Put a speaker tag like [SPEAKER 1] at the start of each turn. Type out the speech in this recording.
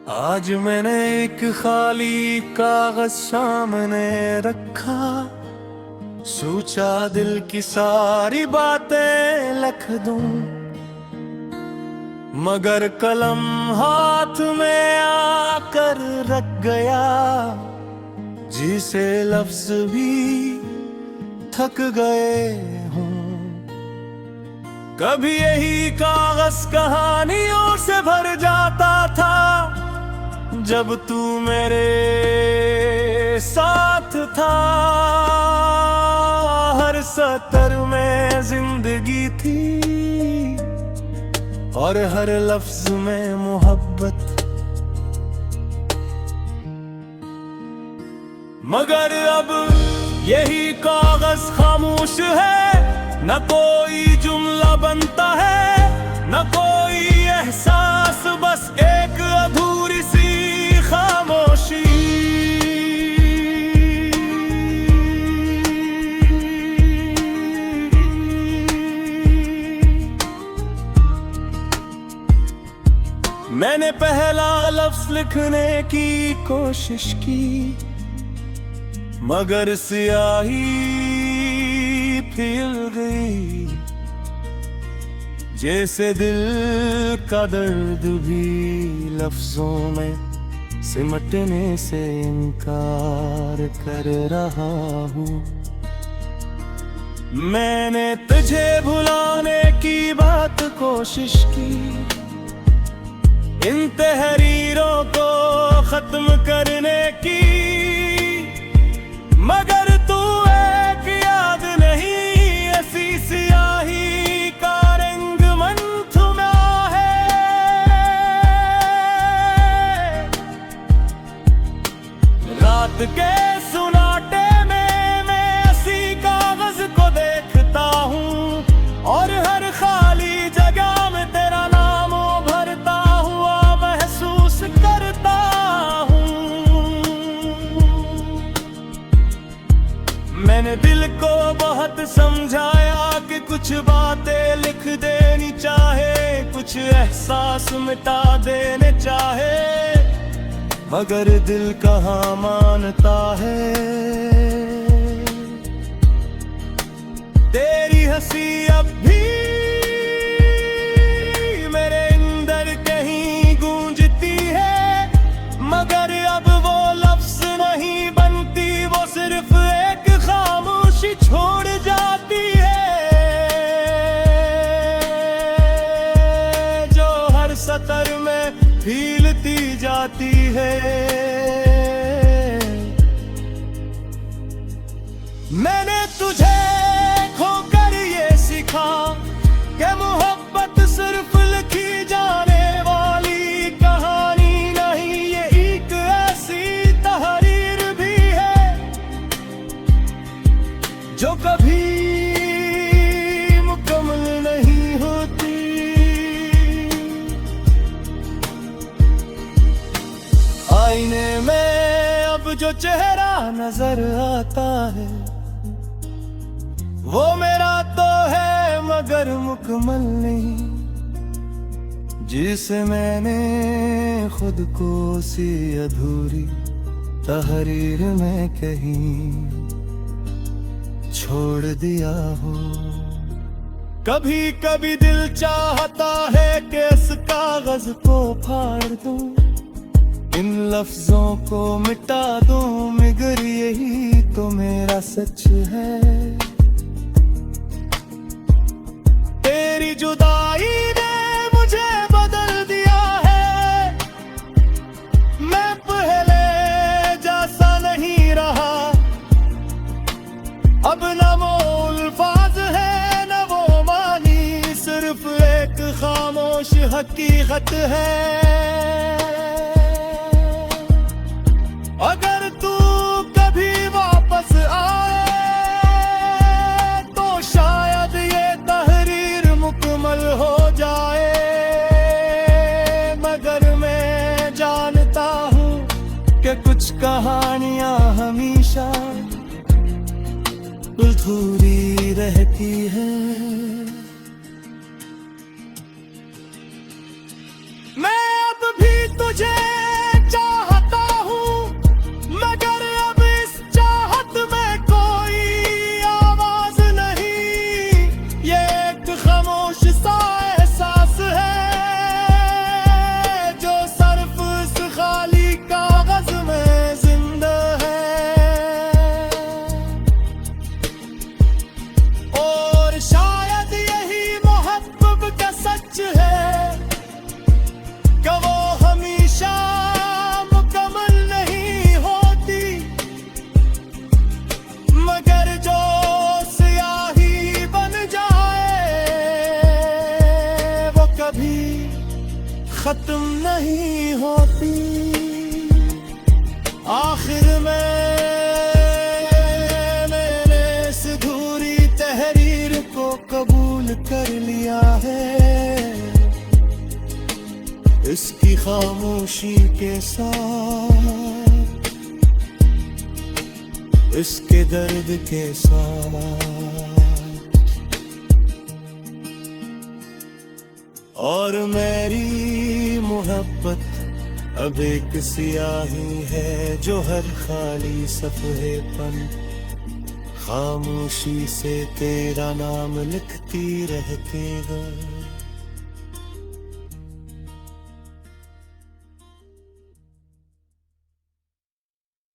[SPEAKER 1] आज मैंने एक खाली कागज सामने रखा, सोचा दिल की सारी बातें लिख दूं, मगर कलम हाथ में आकर रख गया, जिसे लफ्ज भी थक गए हूँ। कभी यही कागज कहानियों से भर जाता था, जब तू मेरे साथ था। हर सतर में जिंदगी थी और हर लफ्ज में मोहब्बत, मगर अब यही कागज खामोश है। न कोई जुमला बनता है, न कोई एहसास, बस एक अधूरी सी खामोशी। मैंने पहला लफ्ज लिखने की कोशिश की, मगर स्याही फैल गई, जैसे दिल का दर्द भी लफ्जों में सिमटने से इनकार कर रहा हूँ। मैंने तुझे भुलाने की बात कोशिश की, इन तहरीरों को खत्म करने की, मगर तू एक याद नहीं, ऐसी स्याही का रंग मन थमा है। रात के सुनाटे में मैं ऐसी कागज को देखता हूँ, और हर खाली जगह में तेरा नाम भरता हुआ महसूस करता हूँ। मैंने दिल को बहुत समझाया कि कुछ बातें लिख देनी चाहे, कुछ एहसास मिटा देने चाहे, मगर दिल कहाँ मानता है। तेरी हंसी अब भी मेरे अंदर कहीं गूंजती है, मगर अब वो लफ्ज नहीं बनती, वो सिर्फ एक खामोशी छोड़ जाती है, जो हर सतर में फीलती जाती है। मैंने तुझे खोकर ये सीखा कि मोहब्बत सिर्फ लिखी जाने वाली कहानी नहीं, ये एक ऐसी तहरीर भी है जो कभी मुकम्मल नहीं होती। आईने में अब जो चेहरा नजर आता है, वो मेरा तो है मगर मुकम्मल नहीं, जिसे मैंने खुद को सी अधूरी तहरीर में कहीं छोड़ दिया हो। कभी कभी दिल चाहता है कि इस कागज को फाड़ दूं, इन लफ्जों को मिटा दूं, मगर यही तो मेरा सच है। तेरी जुदाई ने मुझे बदल दिया है, मैं पहले जैसा नहीं रहा। अब न वो अल्फाज है न वो मानी, सिर्फ एक खामोश हकीकत है। अगर तू कभी वापस आए तो शायद ये तहरीर मुकम्मल हो जाए, मगर मैं जानता हूँ कि कुछ कहानियाँ हमेशा अधूरी रहती है। मैं अब भी तुझे खामोश सा एहसास है जो सिर्फ इस खाली कागज में जिंदा है। और शायद यही मोहब्बत का सच है कि वो हमेशा मुकम्मल नहीं होती, मगर जो स्याही बन जाए वो कभी खत्म नहीं होती। आखिर में मैंने इस अधूरी तहरीर को कबूल कर लिया है, इसकी खामोशी के साथ, इसके दर्द के साथ। और मेरी मोहब्बत अब एक स्याही है जो हर खाली सफ़हे पर खामोशी से तेरा नाम लिखती रहती है।